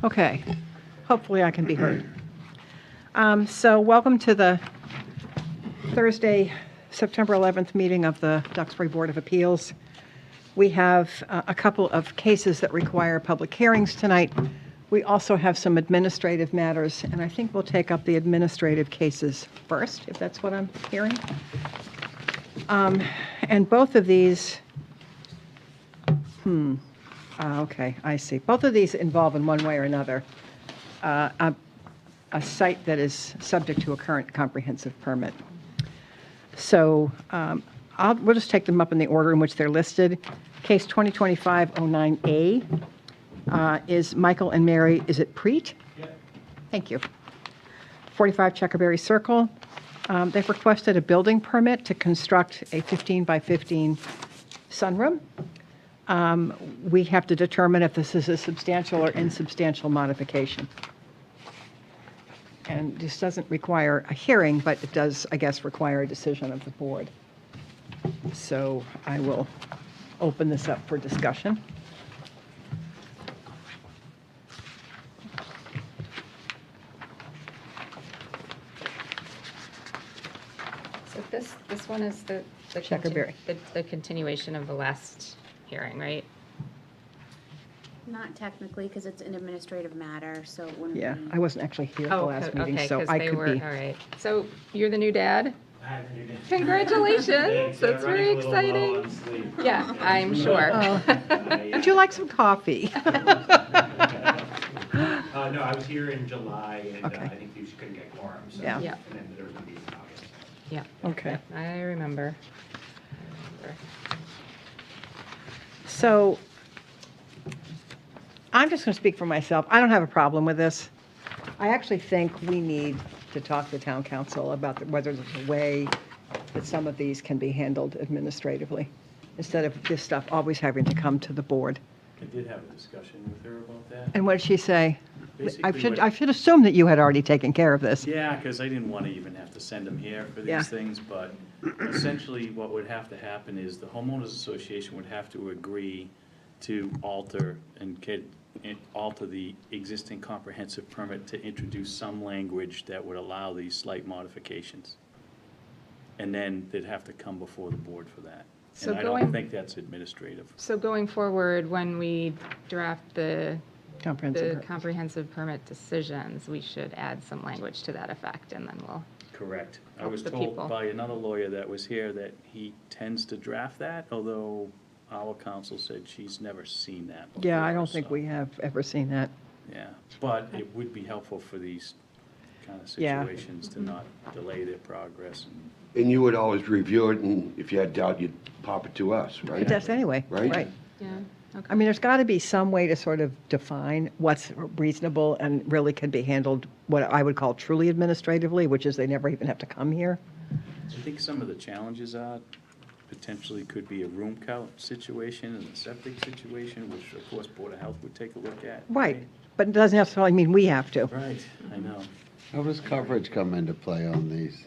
Okay, hopefully I can be heard. So welcome to the Thursday, September 11th meeting of the Duxbury Board of Appeals. We have a couple of cases that require public hearings tonight. We also have some administrative matters, and I think we'll take up the administrative cases first, if that's what I'm hearing. And both of these, okay, I see. Both of these involve in one way or another a site that is subject to a current comprehensive permit. So we'll just take them up in the order in which they're listed. Case 2025-09A is Michael and Mary, is it Preet? Yep. Thank you. 45 Checkerberry Circle. They've requested a building permit to construct a 15 by 15 sunroom. We have to determine if this is a substantial or insubstantial modification. And this doesn't require a hearing, but it does, I guess, require a decision of the board. So I will open this up for discussion. So this one is the Checkerberry. the continuation of the last hearing, right? Not technically, because it's an administrative matter, so it wouldn't be. Yeah, I wasn't actually here at the last meeting, so 'cause I they could were, be. all right. So you're the new dad? Hi, how you doing? Congratulations, that's very exciting. Yeah, I'm sure. Would you like some coffee? No, I was here in July, and Okay. I think you just couldn't get quorum, so. Yeah. Yeah. And then there was a meeting in August. Yeah. Okay. I remember. So I'm just going to speak for myself. I don't have a problem with this. I actually think we need to talk to town council about whether there's a way that some of these can be handled administratively, instead of this stuff always having to come to the board. I did have a discussion with her about that. And what did she say? Basically I should assume that you had already taken care of this. Yeah, because I didn't want to even have to send them here for Yeah. these things, but essentially what would have to happen is the homeowners association would have to agree to alter the existing comprehensive permit to introduce some language that would allow these slight modifications. And then they'd have to come before the board for that. So And I don't think that's administrative. So going forward, when we draft the Comprehensive. comprehensive permit decisions, we should add some language to that effect, and then we'll, Correct. I Help was the told people. by another lawyer that was here that he tends to draft that, although our counsel said she's never seen that before. Yeah, I don't think so, we have ever seen that. Yeah, but it would be helpful for these kind of Yeah. situations to not delay their progress. And And you would always review it, and if you had doubt, you'd pop it to us, right? It does anyway, Right? right. yeah, okay. I mean, there's got to be some way to sort of define what's reasonable and really can be handled, what I would call truly administratively, which is they never even have to come here. I think some of the challenges are potentially could be a room count situation and a septic situation, which of course Board of Health would take a look at. Right, but it doesn't necessarily mean we have to. Right, I know. How does coverage come into play on these?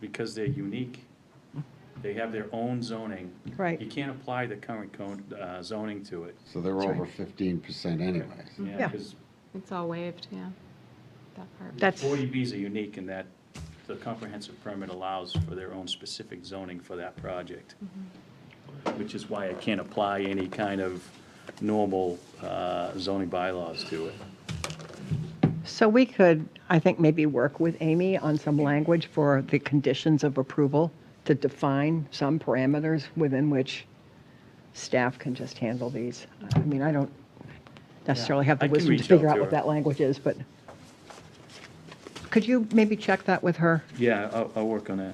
Because they're unique, they have their own zoning. Right. You can't apply the current zoning to it. So they're That's over right. 15% anyways. Yeah. Because It's all waived, yeah, that part. That's, 40Bs are unique in that the comprehensive permit allows for their own specific zoning for that project. Which is why I can't apply any kind of normal zoning bylaws to it. so we could, I think, maybe work with Amy on some language for the conditions of approval to define some parameters within which staff can just handle these. I mean, I don't necessarily have the I can wisdom to reach figure out out to what her. that language is, but could you maybe check that with her? Yeah, I'll work on that.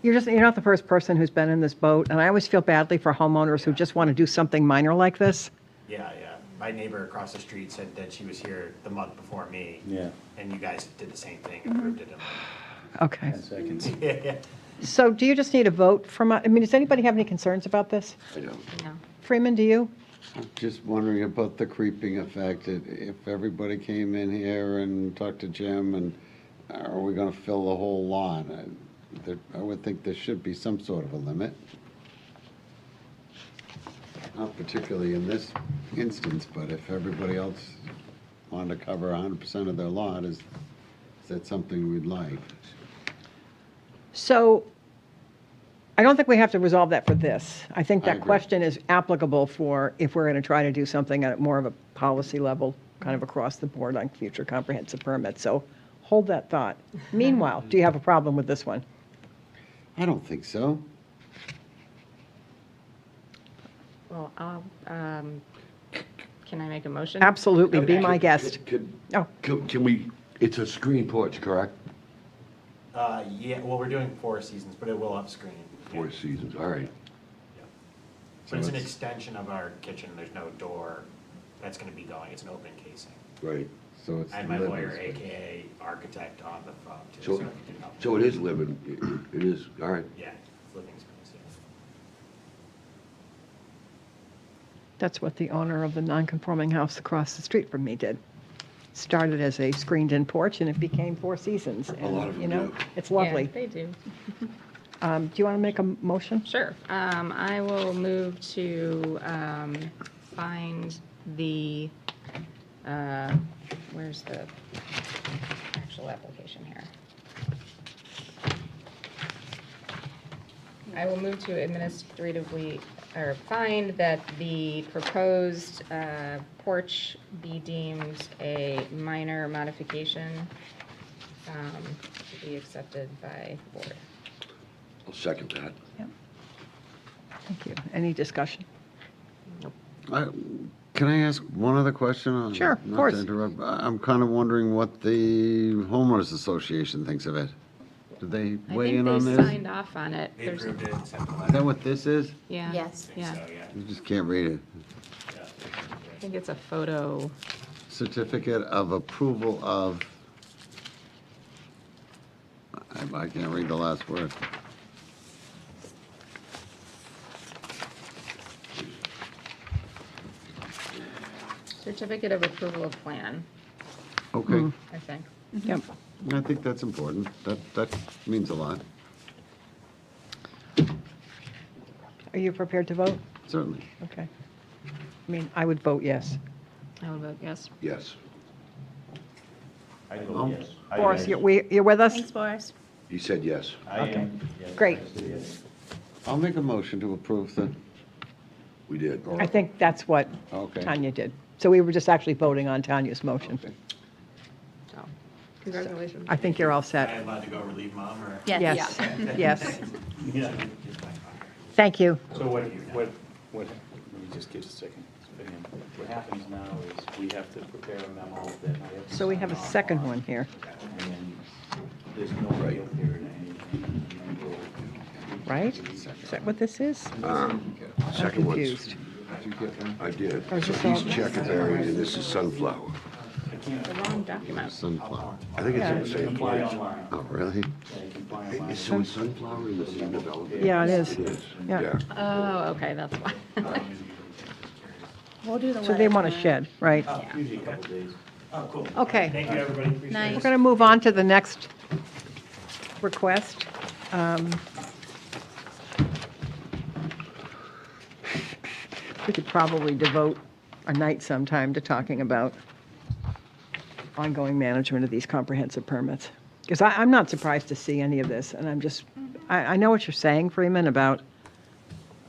You're not the first person who's been in this boat, and I always feel badly for homeowners who just want to do something minor like this. Yeah. My neighbor across the street said that she was here the month before me. Yeah. And you guys did the same thing, approved it. Okay. 10 seconds. Yeah. So do you just need a vote from, I mean, does anybody have any concerns about this? I don't. No. Freeman, do you? Just wondering about the creeping effect. If everybody came in here and talked to Jim, and are we going to fill the whole lawn? I would think there should be some sort of a limit. Not particularly in this instance, but if everybody else wanted to cover 100% of their lot, is that something we'd like? So I don't think we have to resolve that for this. I think I that agree. question is applicable for if we're going to try to do something at more of a policy level, kind of across the board on future comprehensive permits. So hold that thought. Meanwhile, do you have a problem with this one? I don't think so. Well, can I make a motion? Absolutely, be my guest. Oh. Can we, it's a screen porch, correct? Yeah, well, we're doing 4 seasons, but it will have screen. 4 seasons, all right. But it's an extension of our kitchen, there's no door that's gonna be going, it's an open casing. Right. So it's. I had my living lawyer, space. AKA architect, on the phone too, so So, I can help. so it is living, it is, all right. Yeah, it's living space, yeah. That's what the owner of the non-conforming house across the street from me did. Started as a screened-in porch, and it became 4 seasons. A lot of And, them do. It's lovely. Yeah, they do. Do you want to make a motion? Sure. I will move to find the, where's the actual application here? I will move to administratively, or find that the proposed porch be deemed a minor modification to be accepted by the board. I'll second that. Thank you. Any discussion? Can I ask one other question? Sure, of Not to course. interrupt. I'm kind of wondering what the homeowners association thinks of it. Did they weigh in on I think this? they signed off on it. They There's- approved it, sent the Is that letter. what this is? Yeah. Yes. Yeah. So, yeah. You just can't read it. I think it's a photo. Certificate of approval of, I can't read the last word. Certificate of approval of plan, Okay, I think. Yep. I think that's important. That means a lot, Are you prepared to vote? certainly. Okay. I mean, I would vote yes. I will vote yes. Yes. I vote yes. Boris, you're with us? Thanks, Boris. He said yes. I am, yes. Great. I'll make a motion to approve the, We did. I think that's what okay. Tanya did. So we were just actually voting on Tanya's motion. So, congratulations. I think you're all Am I set. allowed to go relieve mom, or? Yes, yes. Yeah. Thank you. So what, let me just get a second. What happens now is we have to prepare a memo that I have to So we sign have a off second on, one here, And then there's no appeal period or anything. and then we'll- right? Is that what this is? I'm Second one's, confused. I did. Or is So this all- he's checkerberry and this is sunflower. The wrong document. Sunflower. I think it's in the same Apply place. online. Oh, really? Yeah, you can apply online. So is sunflower in the same development? Yeah, it is. It is, Yeah. yeah. Oh, okay, that's why. We'll do the So they letter want a tonight. shed, right? Usually a couple days. Oh, cool. Okay. Thank you, everybody, appreciate it. Nice. We're going to move on to the next request. We could probably devote a night sometime to talking about ongoing management of these comprehensive permits. Because I'm not surprised to see any of this, and I'm just, I know what you're saying, Freeman, about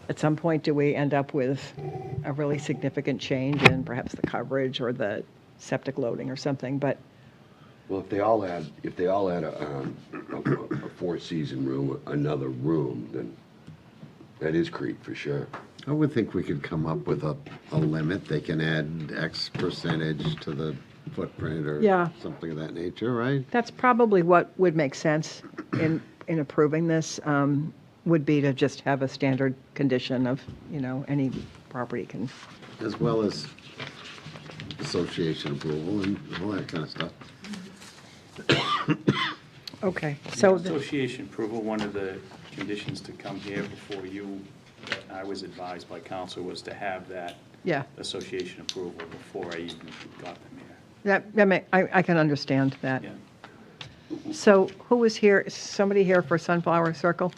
at some point, do we end up with a really significant change in perhaps the coverage or the septic loading or something, but Well, if they all had a 4-season room, another room, then that is creep for sure. I would think we could come up with a limit. They can add X percentage to the footprint or Yeah. something of that nature, right? that's probably what would make sense in approving this, would be to just have a standard condition of, any property can, As well as association approval and all that kind of stuff. okay, so, Association approval, one of the conditions to come here before you, that I was advised by council, was to have that yeah, association approval before I even got them here. I can understand that. Yeah. So who was here, is somebody here for Sunflower Circle?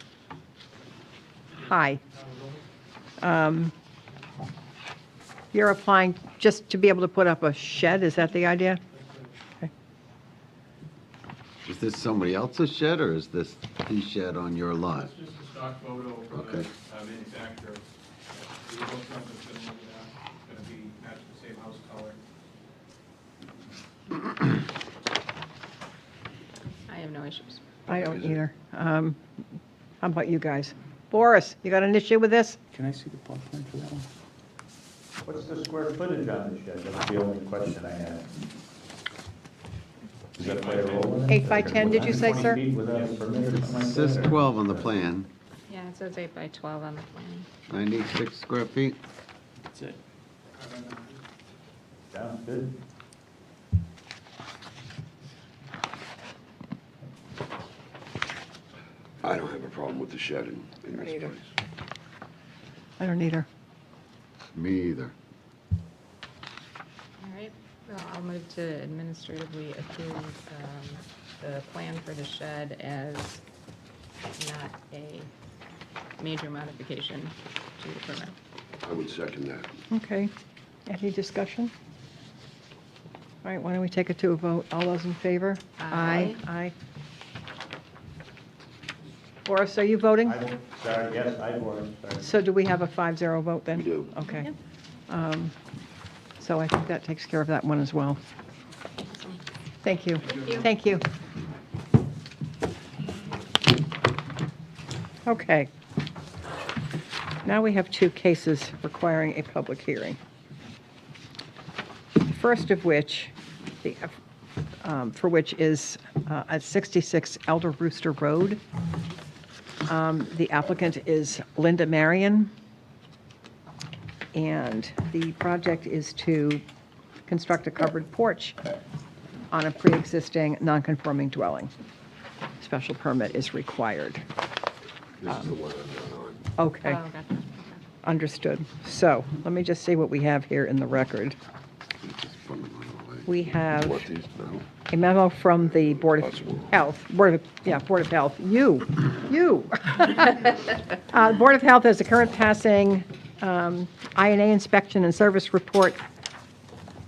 Hi. You're applying just to be able to put up a shed, is that the idea? Is this somebody else's shed, or is this the shed on your lot? It's just a stock photo from the Okay. manufacturer. The real front is gonna look at that, it's gonna be match the same house color. I have no issues. I don't either. How about you guys? Boris, you got an issue with this? Can I see the plot plan for that one? What's the square footage on the shed? That's the only question I had. Does that play a role in it? 8 by 10, did you say, 20 sir? feet without a permit or something It like says that, or- 12 on the plan, Yeah, it says 8 by 12 on the plan. 96 square feet. That's it. Sounds good. I don't have a problem with the shed in this either. place. I don't either. Me either. All right, well, I'll move to administratively approve the plan for the shed as not a major modification to the permit. I would second that. Okay. Any discussion? All right, why don't we take it to a vote? All those in favor? Aye. Aye. Boris, are you voting? Sorry, yes, I was, sorry. So do we have a 5-0 vote then? We do. Okay. So I think that takes care of that one as well. Thank you. Thank you. Okay. Now we have 2 cases requiring a public hearing. The first of which, for which is at 66 Elder Rooster Road. The applicant is Linda Marion, and the project is to construct a covered porch on a pre-existing non-conforming dwelling. Special permit is required. This is the one I'm not on. Okay, Oh, gotcha. understood. So let me just see what we have here in the record. Just put them away. We have Want these now? a memo from the Board of Health, Board of Health, you. Board of Health has a current passing INA inspection and service report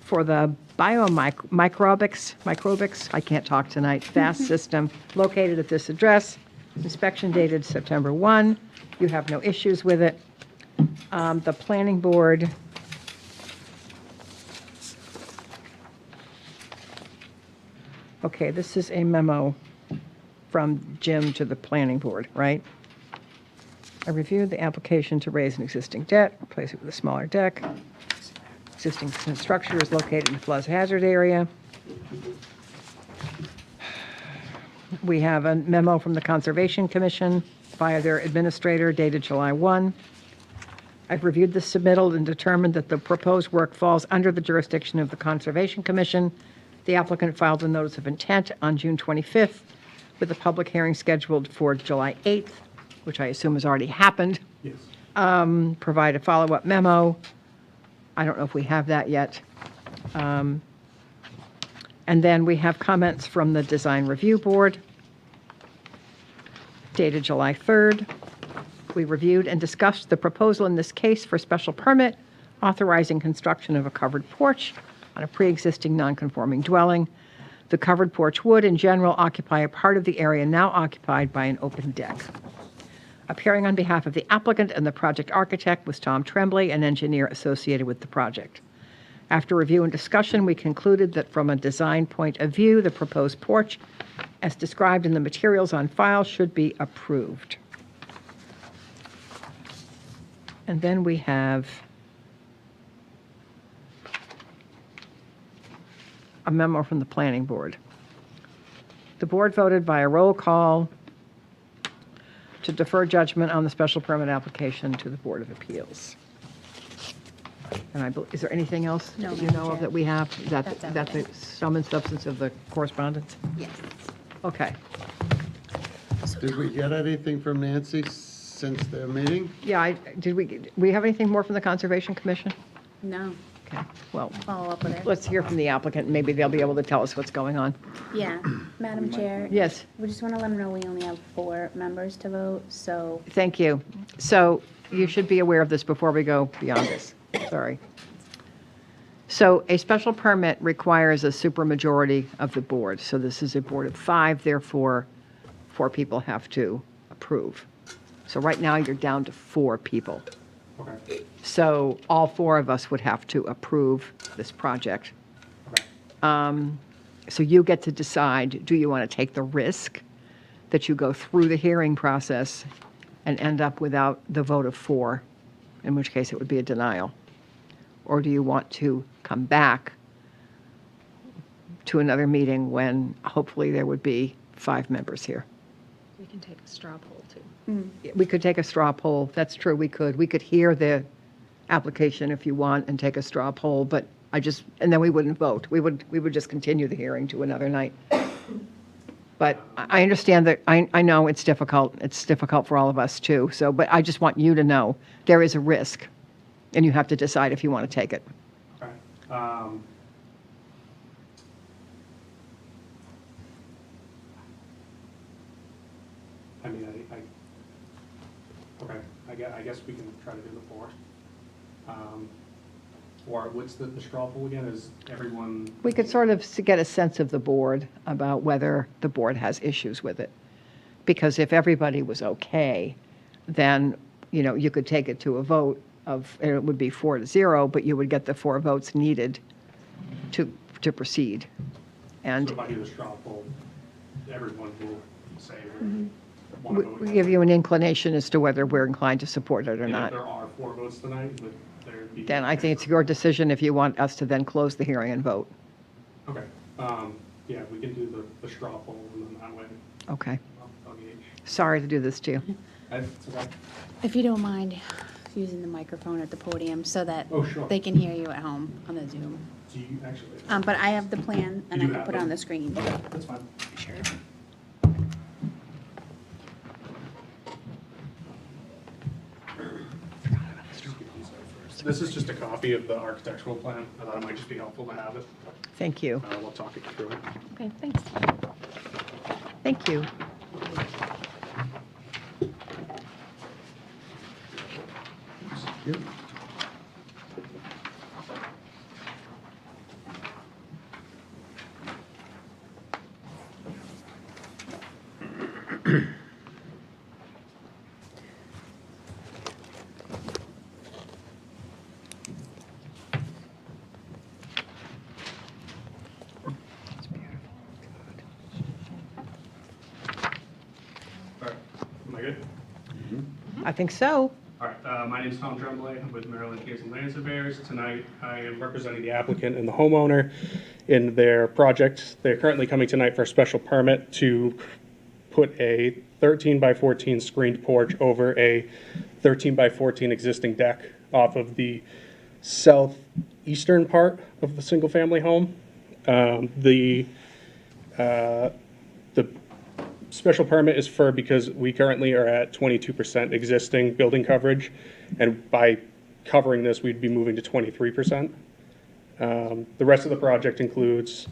for the microbics, I can't talk tonight, FAST system located at this address. Inspection dated September 1. You have no issues with it. The planning board okay, this is a memo from Jim to the planning board, right? I reviewed the application to raise an existing deck, replace it with a smaller deck. Existing structure is located in the flood hazard area. We have a memo from the Conservation Commission via their administrator dated July 1. I've reviewed the submittal and determined that the proposed work falls under the jurisdiction of the Conservation Commission. The applicant filed a notice of intent on June 25th with a public hearing scheduled for July 8th, which I assume has already happened. Yes. Provide a follow-up memo. I don't know if we have that yet. And then we have comments from the Design Review Board dated July 3rd. We reviewed and discussed the proposal in this case for special permit authorizing construction of a covered porch on a pre-existing non-conforming dwelling. The covered porch would, in general, occupy a part of the area now occupied by an open deck. Appearing on behalf of the applicant and the project architect was Tom Tremblay, an engineer associated with the project. After review and discussion, we concluded that from a design point of view, the proposed porch, as described in the materials on file, should be approved. And then we have a memo from the planning board. The board voted by a roll call to defer judgment on the special permit application to the Board of Appeals. And is there anything else No, that you Madam know of Chair. that we have? That's That's the everything. sum and substance of the correspondence? Yes. Okay. Did we get anything from Nancy since their meeting? Yeah, did we have anything more from the Conservation Commission? No, Okay, well, follow up with it. let's hear from the applicant, and maybe they'll be able to tell us what's going on. Yeah, Madam Chair. Yes. We just want to let them know we only have 4 members to vote, so Thank you. So you should be aware of this before we go beyond this. Sorry. So a special permit requires a supermajority of the board. So this is a board of 5, therefore 4 people have to approve. So right now you're down to 4 people. Okay. So all 4 of us would have to approve this project. Okay. So you get to decide, do you want to take the risk that you go through the hearing process and end up without the vote of 4, in which case it would be a denial? Or do you want to come back to another meeting when hopefully there would be 5 members here? We can take a straw poll, too. We could take a straw poll, that's true, we could. We could hear the application if you want and take a straw poll, but and then we wouldn't vote. We would just continue the hearing to another night. But I understand that, I know it's difficult for all of us too, so, but I just want you to know, there is a risk, and you have to decide if you want to take it. Okay. I mean, okay, I guess we can try to do the 4. Or what's the straw poll again? Is everyone? We could sort of get a sense of the board about whether the board has issues with it. Because if everybody was okay, then, you could take it to a vote and it would be 4-0, but you would get the 4 votes needed to proceed. And So if I do the straw poll, everyone will say. we give you an inclination as to whether we're inclined to support it or And if not. there are 4 votes tonight, would there be? Then I think it's your decision if you want us to then close the hearing and vote. Okay, yeah, we can do the straw poll and then that way Okay. I'll gauge. Sorry to do this to you. It's okay. If you don't mind using the microphone at the podium so that Oh, sure. they can hear you at home on the Zoom. Do you actually? But I have the plan and I You can have put it them? on the screen. Okay, that's fine. Sure. This is just a copy of the architectural plan. I thought it might just be helpful to have it. Thank you. We'll talk it through it. Okay, thanks. Thank you. Yep. All right, am I good? I think so. All right, my name is Tom Tremblay. I'm with Maryland Cares and Land Surveyors. Tonight, I am representing the applicant and the homeowner in their project. They're currently coming tonight for a special permit to put a 13 by 14 screened porch over a 13 by 14 existing deck off of the southeastern part of the single-family home. The special permit is because we currently are at 22% existing building coverage, and by covering this, we'd be moving to 23%. The rest of the project includes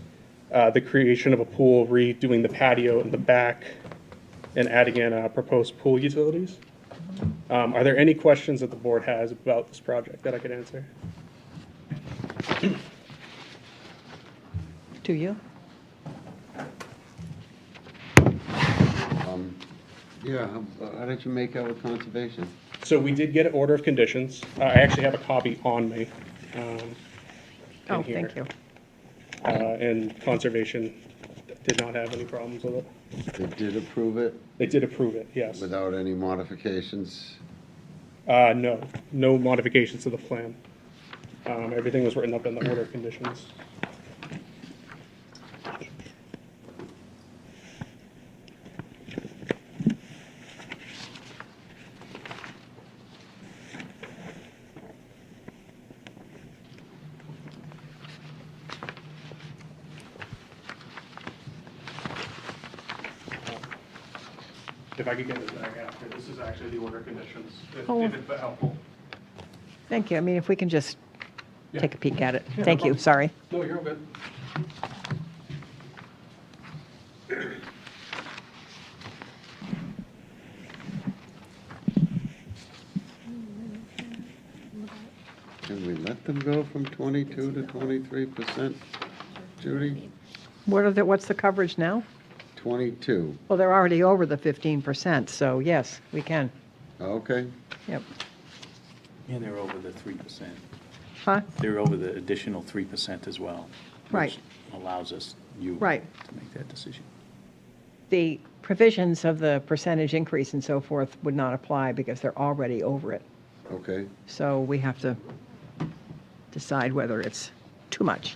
the creation of a pool, redoing the patio in the back, and adding in proposed pool utilities. Are there any questions that the board has about this project that I could answer? Do you? Yeah, how did you make out with conservation? So we did get an order of conditions. I actually have a copy on me. Oh, here. thank you. And conservation did not have any problems with it. They did approve it They did approve it, yes. without any modifications? No modifications to the plan. Everything was written up in the order of conditions. If I could get it back after, this is actually the order of conditions, if it's helpful. Thank you. I mean, if we can just Yeah. take a peek at it. Yeah, no Thank you, problem. sorry. No, you're all good. Can we let them go from 22 to 23%, Judy? What's the coverage now? 22, Well, they're already over the 15%, so yes, we can. okay. Yep. And they're over the 3%. Huh? They're over the additional 3% as well. Right. Which allows us, you. Right. To make that decision. The provisions of the percentage increase and so forth would not apply because they're already over it. Okay, So we have to decide whether it's too much.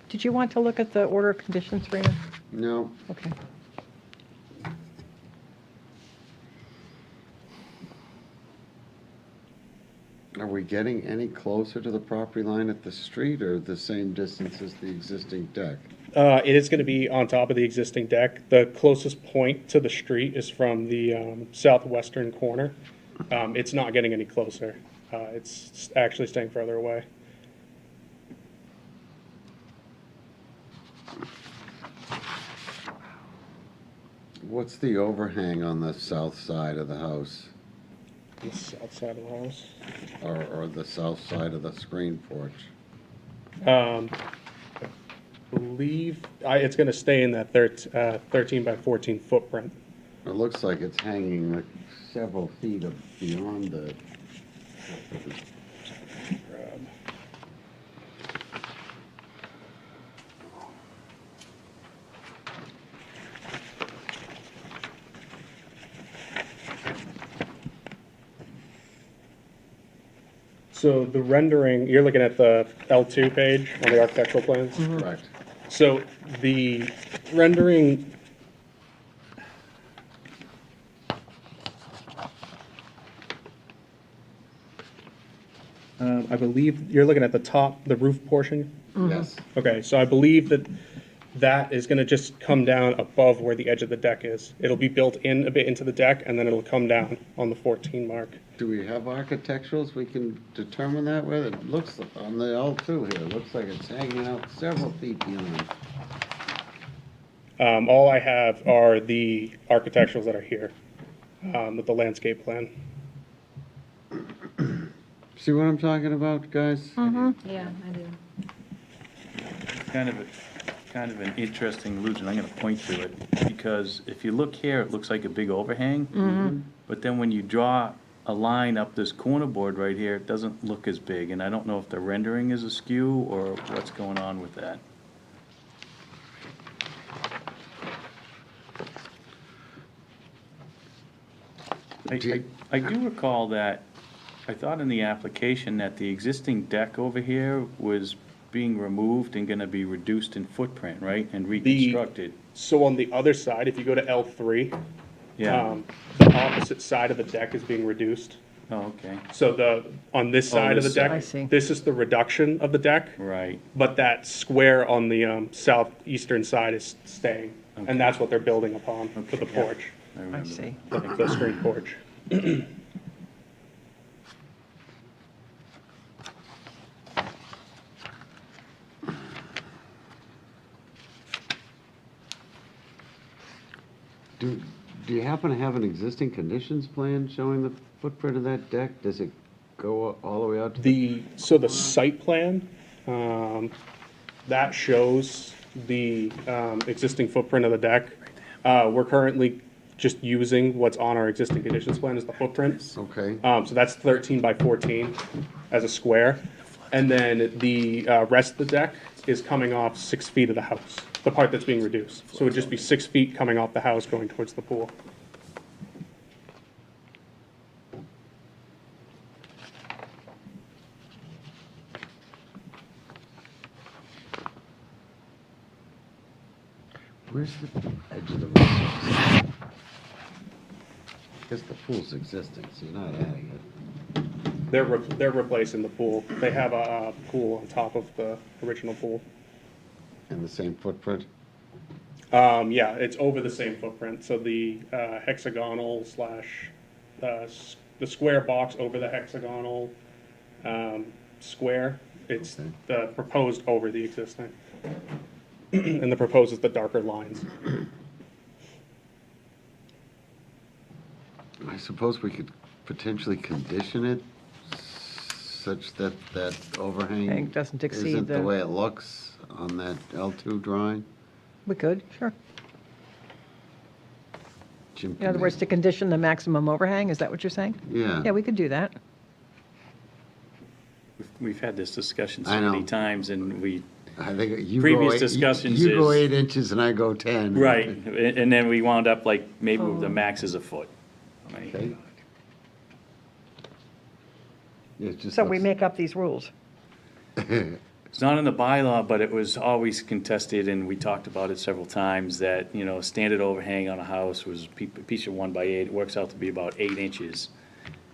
Did you want to look at the order of conditions, Rena? no, Okay. are we getting any closer to the property line at the street or the same distance as the existing deck? It is going to be on top of the existing deck. The closest point to the street is from the southwestern corner. It's not getting any closer. It's actually staying further away. What's the overhang on the south side of the house, The south side of the house. or the south side of the screen porch? Believe it's going to stay in that 13 by 14 footprint. It looks like it's hanging like several feet beyond the, So the rendering, you're looking at the L2 page on the architectural plans? correct. So the rendering, I believe you're looking at the top, the roof portion? Yes, Okay, so I believe that that is gonna just come down above where the edge of the deck is. It'll be built in a bit into the deck, and then it'll come down on the 14 mark. do we have architecturals, we can determine that with? It looks, on the L2 here, it looks like it's hanging out several feet beyond. All I have are the architecturals that are here, with the landscape plan. See what I'm talking about, guys? Yeah, I do. Kind of an interesting illusion. I'm going to point to it, because if you look here, it looks like a big overhang. But then when you draw a line up this corner board right here, it doesn't look as big. And I don't know if the rendering is askew or what's going on with that. I do recall that, I thought in the application that the existing deck over here was being removed and gonna be reduced in footprint, right, and reconstructed? So on the other side, if you go to L3, Yeah, the opposite side of the deck is being reduced. oh, okay, So on this side of the this deck, side. I see. this is the reduction of the deck, right, but that square on the southeastern side is staying. Okay. And that's what they're building upon for the Okay, yeah. porch, I remember see. that. the screen porch. Do you happen to have an existing conditions plan showing the footprint of that deck? Does it go all the way out to the? So the site plan, that shows the existing footprint of the deck. We're currently just using what's on our existing conditions plan as the footprint. Okay, So that's 13 by 14 as a square. And then the rest of the deck is coming off 6 feet of the house, the part that's being reduced. So it would just be 6 feet coming off the house going towards the pool. where's the edge of the roof? I guess the pool's existing, so you're not adding it. They're replacing the pool. They have a pool on top of the original pool. And the same footprint? Yeah, it's over the same footprint. So the hexagonal slash, the square box over the hexagonal square, it's Okay. the proposed over the existing. And the proposed is the darker lines. I suppose we could potentially condition it such that that overhang Overhang doesn't exceed isn't the the- way it looks on that L2 drawing. We could, sure. Jim In can other words, make- to condition the maximum overhang, is that what you're saying? Yeah. Yeah, we could do that. We've had this discussion I so many know. times, and we, I think you Previous go eight- discussions You go is- 8 inches and I go 10. right, and then we wound up like, maybe the max is a foot. Right? Okay. It just So we looks- make up these rules. It's not in the bylaw, but it was always contested, and we talked about it several times, that, you know, standard overhang on a house was a piece of 1x8, it works out to be about 8 inches.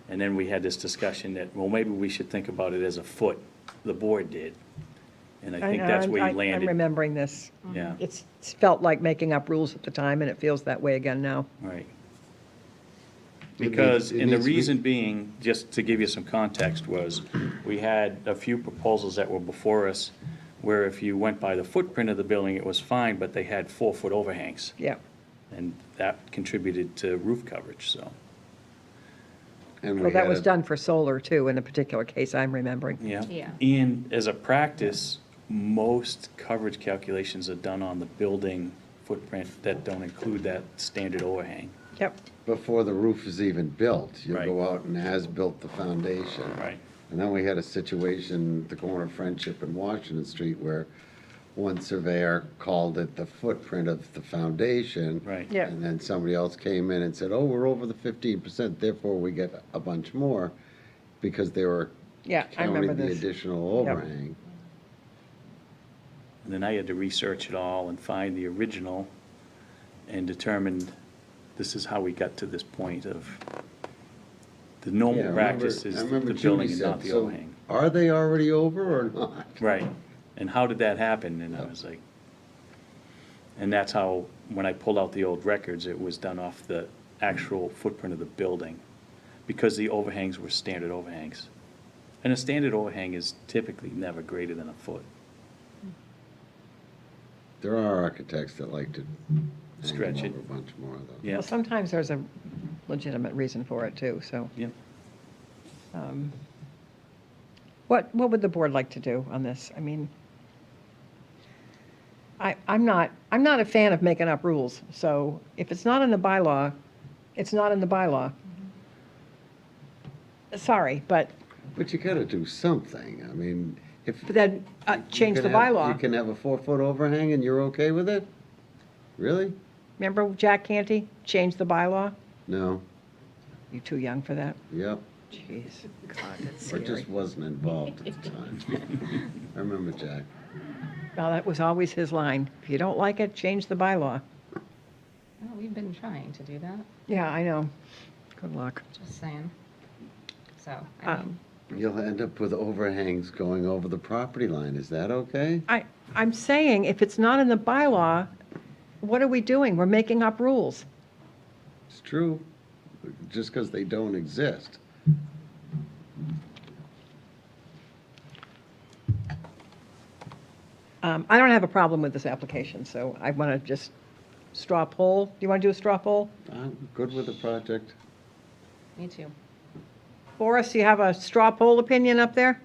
And then we had this discussion that, well, maybe we should think about it as a foot, the board did. And I think that's where you I'm landed. remembering this. Yeah, It's felt like making up rules at the time, and it feels that way again now. right. It Because, needs- it and the needs to be- reason being, just to give you some context, was we had a few proposals that were before us where if you went by the footprint of the building, it was fine, but they had 4-foot overhangs. Yeah. And that contributed to roof coverage, so, And we Well, that had was it- done for solar, too, in a particular case I'm remembering. yeah. Yeah. And as a practice, most coverage calculations are done on the building footprint that don't include that standard overhang. Yep. Before the roof is even built, you Right. go out and has-built the foundation. Right. And then we had a situation at the corner of Friendship and Washington Street where one surveyor called it the footprint of the foundation. Right. Yeah. And then somebody else came in and said, oh, we're over the 15%, therefore we get a bunch more, because they were Yeah, I remember counting the this. additional Yep. overhang. And then I had to research it all and find the original and determined this is how we got to this point of the Yeah, I normal remember- practice is I remember the Judy building and said, not the "So overhang. Are they already over or not? Right. And how did that happen? And I was like, and that's how, when I pulled out the old records, it was done off the actual footprint of the building, because the overhangs were standard overhangs. And a standard overhang is typically never greater than a foot. There are architects that like to hang Stretch them it. over a bunch more, though. Yeah. Well, sometimes there's a legitimate reason for it, too, so. Yep. What would the board like to do on this? I mean, I'm not a fan of making up rules, so if it's not in the bylaw, it's not in the bylaw. Sorry, but But you gotta do something. I mean, if. then you change can the have- bylaw. You can have a 4-foot overhang and you're okay with it? Really? Remember Jack Canty, change the bylaw? No, You too young for that? yep, Jeez, God, that's or scary. just wasn't involved at the time. I remember Jack. Well, that was always his line. If you don't like it, change the bylaw. Well, we've been trying to do that, Yeah, I know. Good luck. just saying. So, I mean, You'll end up with overhangs going over the property line. Is that okay? I'm saying, if it's not in the bylaw, what are we doing? We're making up rules. It's true, just because they don't exist. I don't have a problem with this application, so I want to just straw poll. Do you want to do a straw poll? I'm good with the project. me too. Boris, you have a straw poll opinion up there?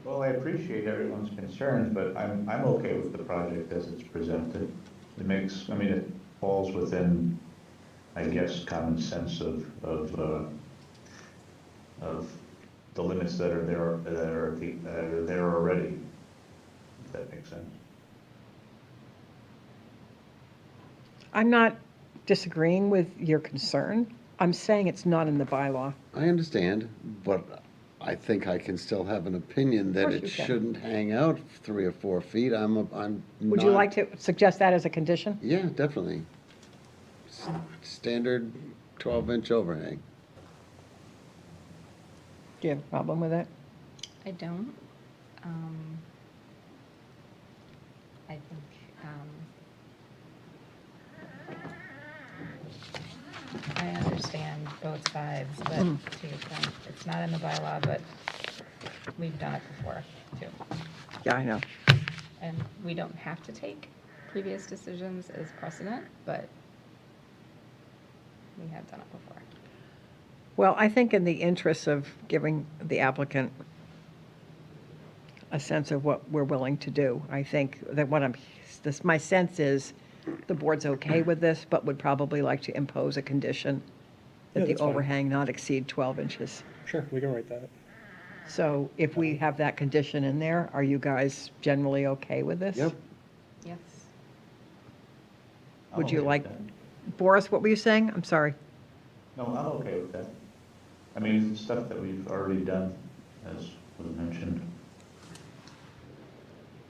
Well, I appreciate everyone's concerns, but I'm okay with the project as it's presented. It makes, I mean, it falls within, I guess, common sense of the limits that are there already, if that makes sense. I'm not disagreeing with your concern. I'm saying it's not in the bylaw. I understand, but I think I can still have an opinion that course it you can. shouldn't hang out 3 or 4 feet. I'm Would you not- like to suggest that as a condition? Yeah, definitely. Standard 12-inch overhang. Do you have a problem with that? I don't. I think, I understand both sides, but to your point, it's not in the bylaw, but we've done it before, too. Yeah, I know. And we don't have to take previous decisions as precedent, but We have done it before. Well, I think in the interest of giving the applicant a sense of what we're willing to do, I think that my sense is the board's okay with this, but would probably like to impose a condition Yeah, that the that's fine. overhang not exceed 12 inches. Sure, we can write that. So if we have that condition in there, are you guys generally okay with this? Yep. Yes. I'm Would you okay with like, that. Boris, what were you saying? I'm sorry. No, I'm okay with that. I mean, it's stuff that we've already done, as was mentioned.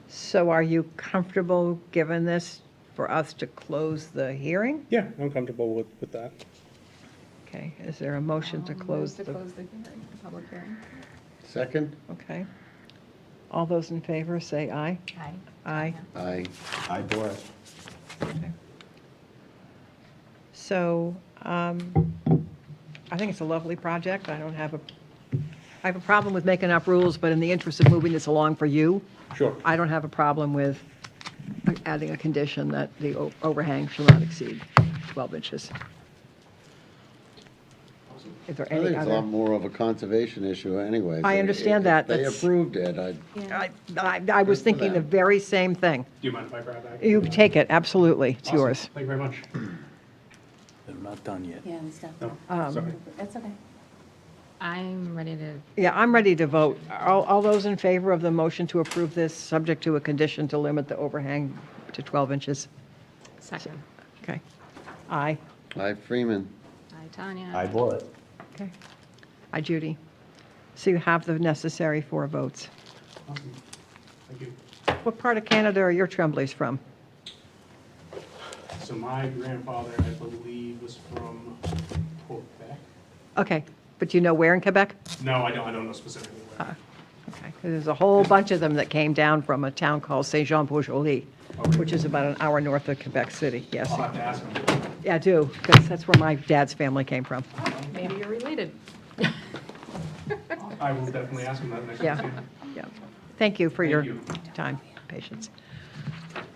So are you comfortable, given this, for us to close the hearing? Yeah, I'm comfortable with that. Okay, is there a motion to close To the, close the hearing, the public hearing. Second? okay. All those in favor, say aye. Aye. Aye. Aye. Aye, Boris. Okay. So, I think it's a lovely project. I have a problem with making up rules, but in the interest of moving this along for you, Sure. I don't have a problem with adding a condition that the overhang shall not exceed 12 inches. Is there I any think it's a lot other? more of a conservation issue anyway. I so understand if that. They That's- approved it, I was Good for thinking the them. very same thing. Do you mind if I grab that? You take it, absolutely, it's Awesome. yours. Thank you very much. They're not done yet. Yeah, and stuff. No, sorry. That's okay. I'm ready to, Yeah, I'm ready to vote. All those in favor of the motion to approve this, subject to a condition to limit the overhang to 12 inches? second. Okay. Aye. Aye, Freeman. Aye, Tanya. Aye, Boris. Okay. Aye, Judy. So you have the necessary 4 votes. Awesome. Thank you. What part of Canada are your Tremblays from? So my grandfather, I believe, was from Quebec. Okay, but do you know where in Quebec? No, I don't know specifically where. Okay, 'cause there's a whole bunch of them that came down from a town called Saint-Jean-Port-Joli, which is about an hour north of Quebec City, yes. I'll have to ask him. Yeah, I do, because that's where my dad's family came from. Maybe you're related. I will definitely ask him that next Yeah. time. Yeah. Thank you for your Thank you. time, patience.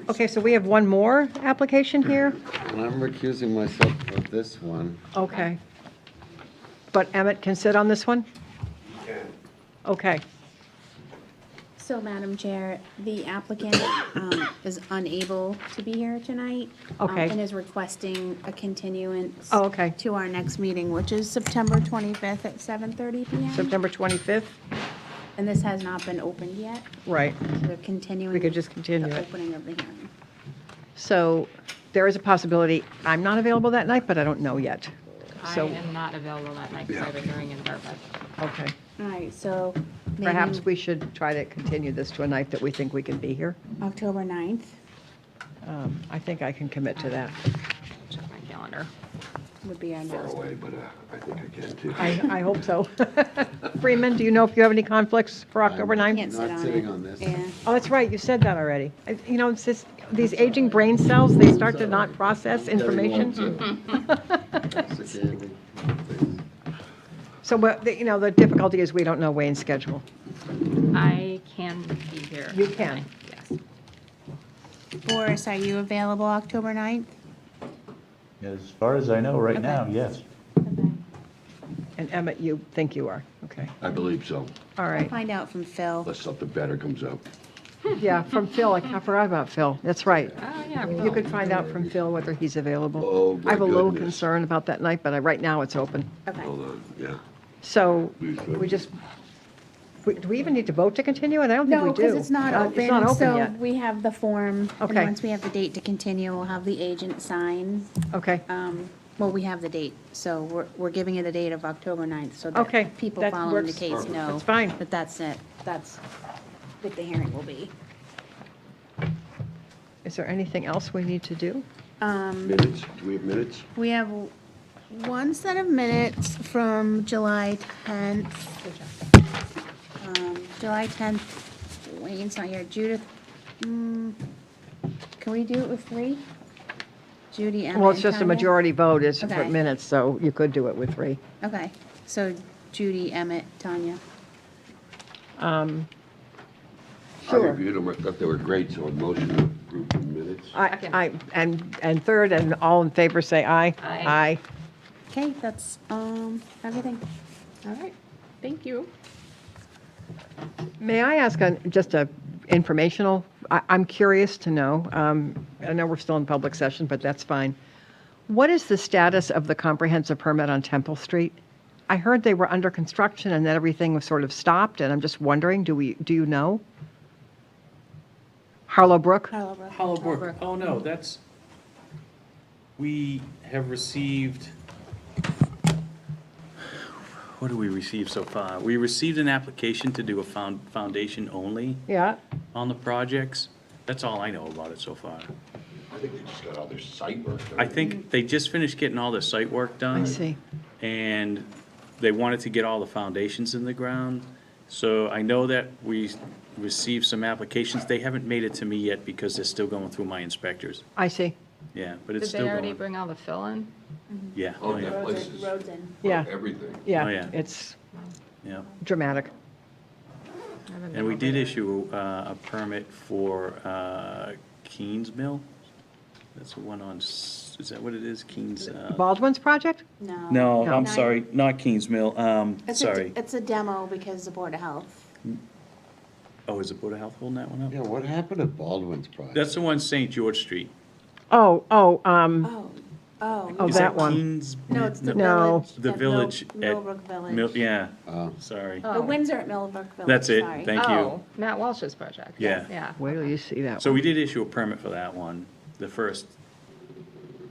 Okay, so we have one more application here? And I'm recusing myself of this one. Okay. But Emmett can sit on this one? Okay, So, Madam Chair, the applicant is unable to be here tonight. Okay. And is requesting a continuance. Oh, okay. To our next meeting, which is September 25th at 7:30 PM. September 25th? And this has not been opened yet. Right. So they're continuing. We could just continue The it. opening of the hearing. So there is a possibility, I'm not available that night, but I don't know yet. I So, am not available that night because I have a hearing in Dartmouth. okay. All right, so maybe Perhaps we should try to continue this to a night that we think we can be here. October 9th I think I can commit to that. Check my calendar. would be our Far next. away, but I think I can too. I hope so. Freeman, do you know if you have any conflicts for October 9th? Can't sit Not on sitting it. on this. Yeah. Oh, that's right, you said that already. You know, it's just, these aging brain cells, they start to not process information. That's a candy. So, you know, the difficulty is we don't know Wayne's schedule. I can be here. You can. Yes. Boris, are you available October 9th? As far as I know, right Okay. now, yes. Okay. And Emmett, you think you are, okay. I believe so, All right, Find out from Phil. unless something better comes up. yeah, from Phil, I forgot about Phil, that's right. Oh, yeah. You could find out from Phil whether he's available. Oh, my I have a little goodness. concern about that night, but right now it's open. Okay. Hold on, yeah. So Please, Phil. we just, do we even need to vote to continue it? I don't think we No, do. because it's not open. It's not open So yet. we have the form. And Okay. once we have the date to continue, we'll have the agent sign. Okay, Well, we have the date, so we're giving it a date of October 9th, so Okay, that people that following the works. case know. That's fine. That that's it. That's what the hearing will be. is there anything else we need to do? Minutes, do we have minutes? We have one set of minutes from July 10th. July 10th, Wayne's not here. Judith, can we do it with 3? Judy, Emma, Well, it's and just a Tanya? majority vote is for Okay. minutes, so you could do it with 3. Okay, so Judy, Emmett, Tanya. I Sure. reviewed them, I thought they were great, so a motion to approve the minutes. And third, and all in favor say aye. Aye. Okay, that's, everything. All right, thank you. May I ask just a informational, I'm curious to know, I know we're still in public session, but that's fine. What is the status of the comprehensive permit on Temple Street? I heard they were under construction and that everything was sort of stopped, and I'm just wondering, do you know? Harlow Brook? Hollowbrook, oh no, we have received, what do we receive so far? We received an application to do a foundation only Yeah, on the projects. That's all I know about it so far. I think they just got all their site work done. I think they just finished getting all the site work done. I see. And they wanted to get all the foundations in the ground. So I know that we received some applications. They haven't made it to me yet because they're still going through my inspectors. I see. Yeah, but it's Did still they already going. bring all the fill in? Yeah, Oh, oh that yeah, place is, Roads in. Yeah, everything. yeah, Oh, yeah. it's yeah. dramatic. I haven't And been we over did there. issue a permit for Keen's Mill. That's the one on, is that what it is, Keen's? Baldwin's project? No. No, I'm Nine- sorry, not Keen's Mill, It's sorry. It's a demo because the Board of Health. Oh, is the Board of Health holding that one up? Yeah, what happened at Baldwin's project? That's the one St. George Street. Oh, Oh, Oh, Is that one. Keen's? no, it's the No. village. The at village at Millbrook Village. Yeah, Oh. sorry. The Windsor at Millbrook Village, That's it, sorry. thank you. Oh, Matt Walsh's project. Yeah. Yeah. wait till you see that So one. we did issue a permit for that one, the first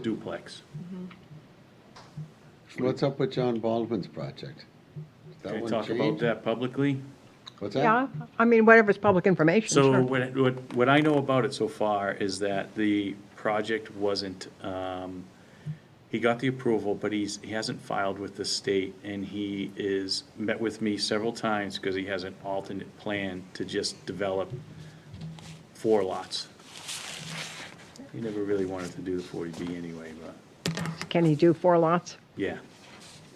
duplex. What's up with John Baldwin's project? Is that Can I one talk about changed? that publicly? What's that? Yeah, I mean, whatever's public information, So sure. what I know about it so far is that the project wasn't, he got the approval, but he hasn't filed with the state, and he met with me several times because he has an alternate plan to just develop 4 lots. He never really wanted to do the 40B anyway, but, Can he do 4 lots? yeah.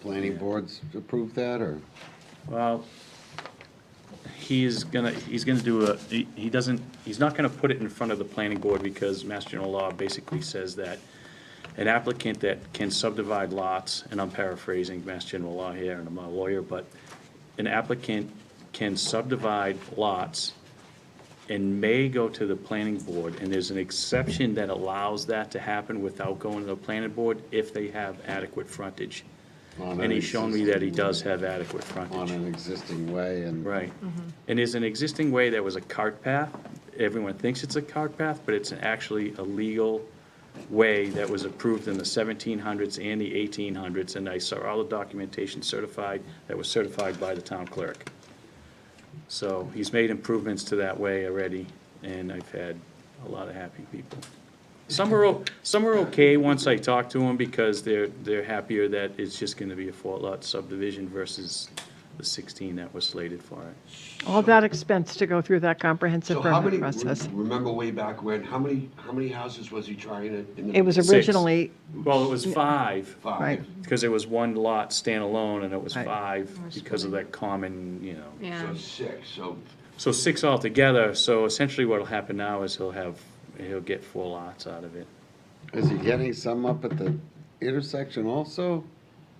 Planning boards approved that, or? Well, he's gonna do he's not gonna put it in front of the planning board because Mass General Law basically says that an applicant that can subdivide lots, and I'm paraphrasing Mass General Law here, and I'm not a lawyer, but an applicant can subdivide lots and may go to the planning board, and there's an exception that allows that to happen without going to the planning board if they have adequate frontage. on And an he's shown me that he does have adequate On frontage. an existing way and. Right. And there's an existing way that was a cart path. Everyone thinks it's a cart path, but it's actually a legal way that was approved in the 1700s and the 1800s, and I saw all the documentation certified, that was certified by the town clerk. So he's made improvements to that way already, and I've had a lot of happy people. Some are okay once I talk to them because they're happier that it's just gonna be a 4-lot subdivision versus the 16 that was slated for it. All that expense to go through that comprehensive So how permit many, process. remember way back when, how many houses was he trying it? in the- It was 6. originally, Well, it was 5. 5. right. Because it was 1 lot standalone, and it was Right. 5 because of that common, Yeah. So 6, so So 6 altogether, so essentially what'll happen now is he'll get 4 lots out of it. Is he getting some up at the intersection also?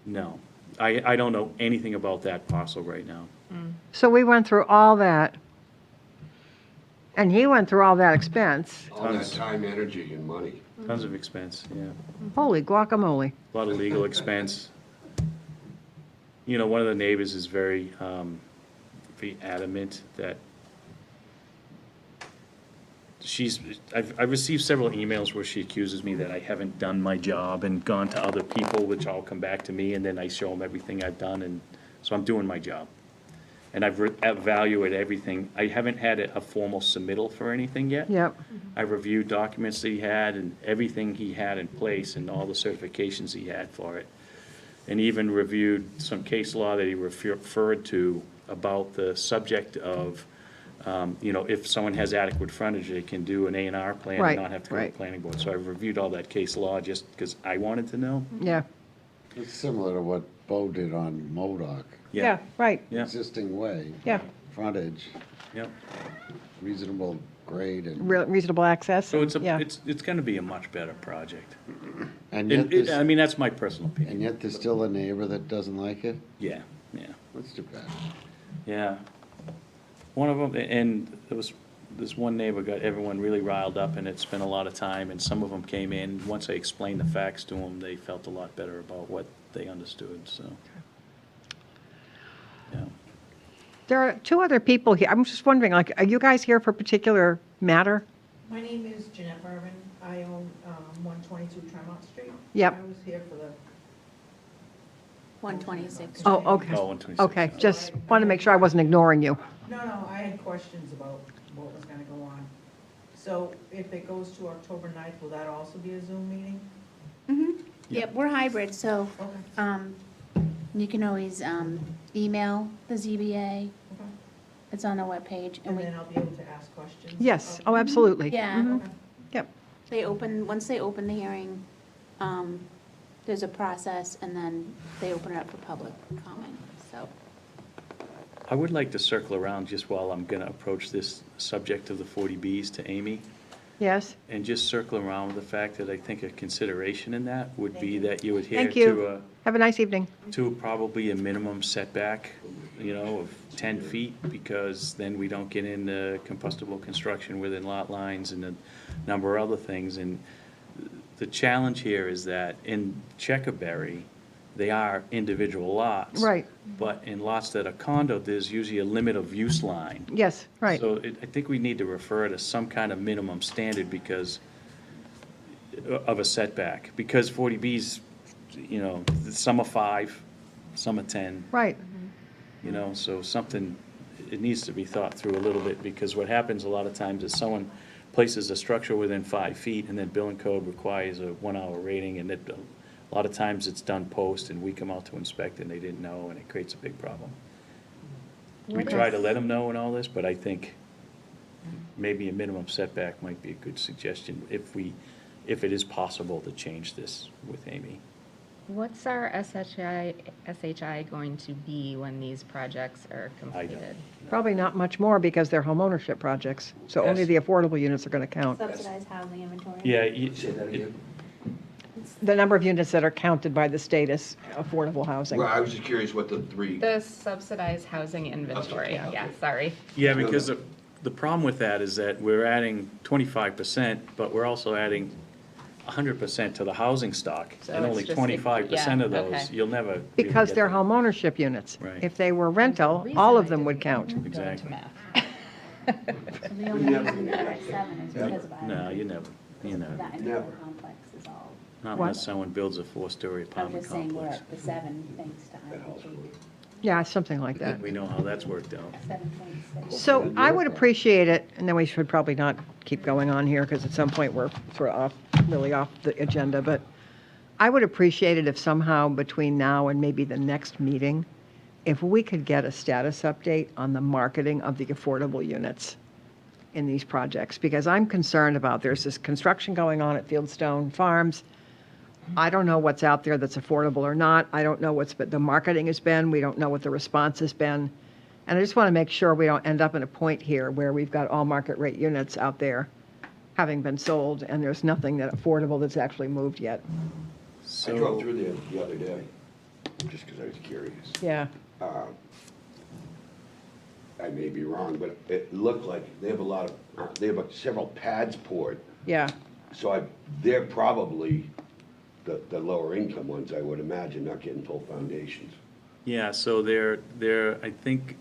No, I don't know anything about that parcel right now. So we went through all that, and he went through all that expense. all that Tons. time, energy, and money. Tons of expense, yeah. Holy guacamole. A lot of legal expense. You know, one of the neighbors is very adamant that I've received several emails where she accuses me that I haven't done my job and gone to other people, which all come back to me, and then I show them everything I've done, and so I'm doing my job. And I've evaluated everything. I haven't had a formal submittal for anything yet. Yep. I reviewed documents that he had and everything he had in place and all the certifications he had for it. And even reviewed some case law that he referred to about the subject of, if someone has adequate frontage, they can do an A&R plan Right, and not have to go to the right. planning board. So I reviewed all that case law just because I wanted to know. Yeah. It's similar to what Bo did on Modoc. Yeah, right. Yeah, Existing way. Yeah. Frontage, yeah. reasonable grade and. Reasonable access. So yeah. it's gonna be a much better project. And yet, And, I there's, mean, that's my personal and opinion. yet there's still a neighbor that doesn't like it? Yeah, yeah. That's too bad. Yeah. One of them, and there was, this one neighbor got everyone really riled up, and it spent a lot of time, and some of them came in, once I explained the facts to them, they felt a lot better about what they understood, so. Yeah. There are two other people here. I'm just wondering, like, are you guys here for a particular matter? My name is Jeanette Mervin. I own 122 Tremont Street. Yep. I was here for the, 126. Oh, okay. Oh, 126. Okay, just wanted to make sure I wasn't ignoring you. no, I had questions about what was gonna go on. So if it goes to October 9th, will that also be a Zoom meeting? Yep, we're hybrid, so, Okay. you can always, email the ZBA. Okay. It's on the webpage, and And we, then I'll be able to ask questions? Yes, Okay. oh, absolutely. yeah, Mhm. Okay. Yep, once they open the hearing, there's a process, and then they open it up for public comment, so. I would like to circle around just while I'm gonna approach this subject of the 40Bs to Amy, yes, and just circle around with the fact that I think a consideration in that would be that you adhere thank to you. a, Have a nice evening. to probably a minimum setback, you know, of 10 feet, because then we don't get into combustible construction within lot lines and a number of other things. And the challenge here is that in Checkerberry, they are individual lots. Right. But in lots that are condo, there's usually a limit of use line. Yes, right. So I think we need to refer to some kind of minimum standard because of a setback. Because 40Bs, you know, some are 5, some are 10, Right, you know, so something, it needs to be thought through a little bit, because what happens a lot of times is someone places a structure within 5 feet, and then building code requires a 1-hour rating, and a lot of times it's done post, and we come out to inspect, and they didn't know, and it creates a big problem. We try to let them know and all this, but I think maybe a minimum setback might be a good suggestion if it is possible to change this with Amy. What's our SHI going to be when these projects are completed? probably not much more because they're homeownership projects, so only Yes. the affordable units are going to count. Subsidized housing inventory. Yeah, Say that again? The number of units that are counted by the state is affordable housing. Well, I was just curious what the three, The subsidized housing inventory, yeah, sorry. yeah, because the problem with that is that we're adding 25%, but we're also adding 100% to the housing stock, So and it's only just- 25% of yeah, those, okay. you'll never. really Because get they're them. homeownership units. Right. If they were rental, all of them would count. Exactly. So the only reason they're at 7 is because of that. No, you never. That industrial complex is all. Not What? unless someone builds a 4-story I'm apartment just saying we're complex. at the 7 thanks to IPG. Yeah, something like that. We know how that's worked out. 7.6. So I would appreciate it, and then we should probably not keep going on here, because at some point we're sort of off, really off the agenda, but I would appreciate it if somehow between now and maybe the next meeting, if we could get a status update on the marketing of the affordable units in these projects, because I'm concerned about, there's this construction going on at Fieldstone Farms. I don't know what's out there that's affordable or not. I don't know what's the marketing has been. We don't know what the response has been. And I just want to make sure we don't end up in a point here where we've got all market rate units out there having been sold, and there's nothing that affordable that's actually moved yet. I drove So, through there the other day, just because I was curious. Yeah, I may be wrong, but it looked like they have a lot of, they have several pads poured. yeah. So they're probably the lower income ones, I would imagine, not getting full foundations. yeah, so they're, I think,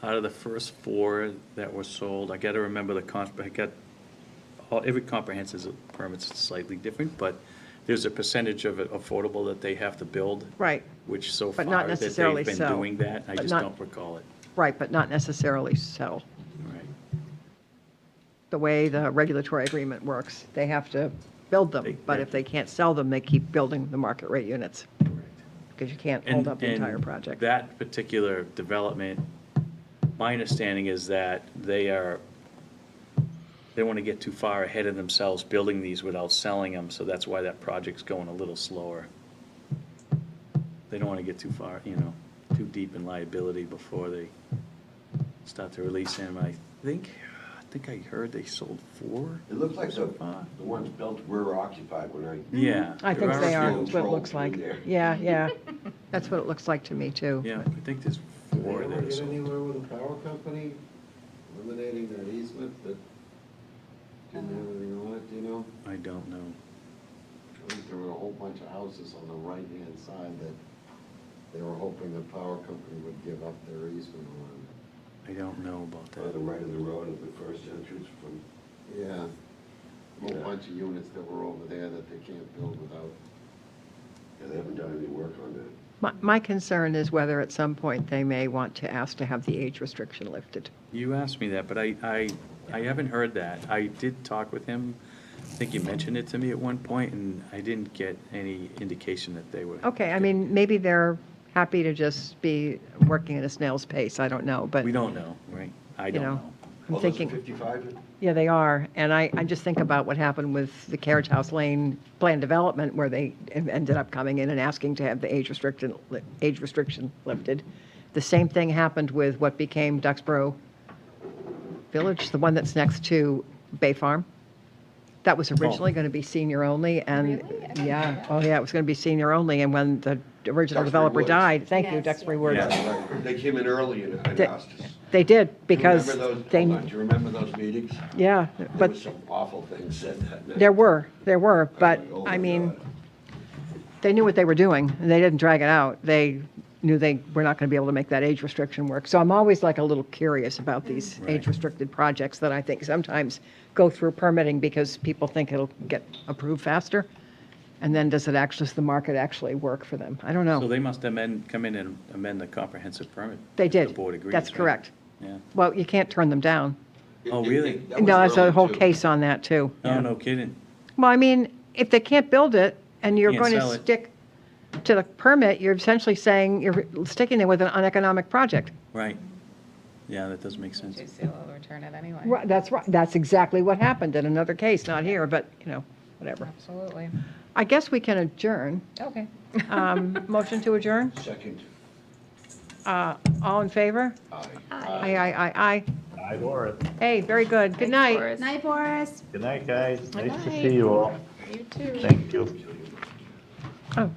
out of the first 4 that were sold, I gotta remember every comprehensive permit's slightly different, but there's a percentage of it affordable that they have to build. Right, Which so far But not that necessarily they've been so. doing that, I But just not- don't recall it. right, but not necessarily sell. Right. The way the regulatory agreement works, they have to build them, but if they can't sell them, they keep building the market rate units, because you can't hold up the entire project. That particular development, my understanding is that they want to get too far ahead of themselves building these without selling them, so that's why that project's going a little slower. They don't want to get too far, Mm-hmm. too deep in liability before they start to release them. I think think I heard they sold 4. It looks like so the far. ones built were occupied when I. Yeah. I think there they a are, few. that's what it looks like. Through there. Yeah, yeah. That's what it looks like to me, too. Yeah, I think there's 4 Did they that ever are get sold. anywhere with the power company eliminating their easement that didn't have anything on it, do you know? I don't know. I think there were a whole bunch of houses on the right-hand side that they were hoping the power company would give up their easement on. I don't know about On the that. right of the road at the first entrance from, Yeah. A whole Yeah. bunch of units that were over there that they can't build without. yeah, they haven't done any work on that. My concern is whether at some point they may want to ask to have the age restriction lifted. You asked me that, but I haven't heard that. I did talk with him. I think he mentioned it to me at one point, and I didn't get any indication that they were. Okay, I mean, maybe they're happy to just be working at a snail's pace, I don't know, but, We you don't know, right? I don't know, know. I'm All those thinking, 55? yeah, they are, and I just think about what happened with the Carriage House Lane plan development, where they ended up coming in and asking to have the age restriction lifted. The same thing happened with what became Duxbury Village, the one that's next to Bay Farm. That was originally going to be senior only, and, Really? I didn't know yeah, that. oh yeah, it was going to be senior only, and when the original Duxbury developer Woods. died, thank you, Yes, Duxbury yeah. Woods. Yeah. Right, they came in early and They- asked us. They did, Do you because remember those- they, hold on, do you remember those meetings? yeah, There but was some awful things said that night. there were, but, Oh, I my mean, God. they knew what they were doing, and they didn't drag it out. They knew they were not going to be able to make that age restriction work. So I'm always like a little curious about these Right. age-restricted projects that I think sometimes go through permitting because people think it'll get approved faster. And then does the market actually work for them? I don't So know. they must come in and amend the comprehensive permit. They if did. The board agrees. That's right? correct. Yeah. Well, you can't turn them down. Oh, really? That was No, there's a early, whole too. case on that, too. Oh, no kidding. Well, I mean, if they can't build it and you're Can't going to sell it. stick to the permit, you're essentially saying you're sticking there with an uneconomic project. Right. Yeah, that does make sense. Just they'll return it anyway. Right, that's right. That's exactly what happened in another case, not here, but, whatever. Absolutely. I guess we can adjourn. Okay. Motion to adjourn? Second. All in favor? Aye. Aye, aye, aye, aye. Hi, Laura. Hey, very good. Good Thanks, night. Boris. Night, Boris. Good night, guys. Nice to Good see you all. You too. Thank you. Oh,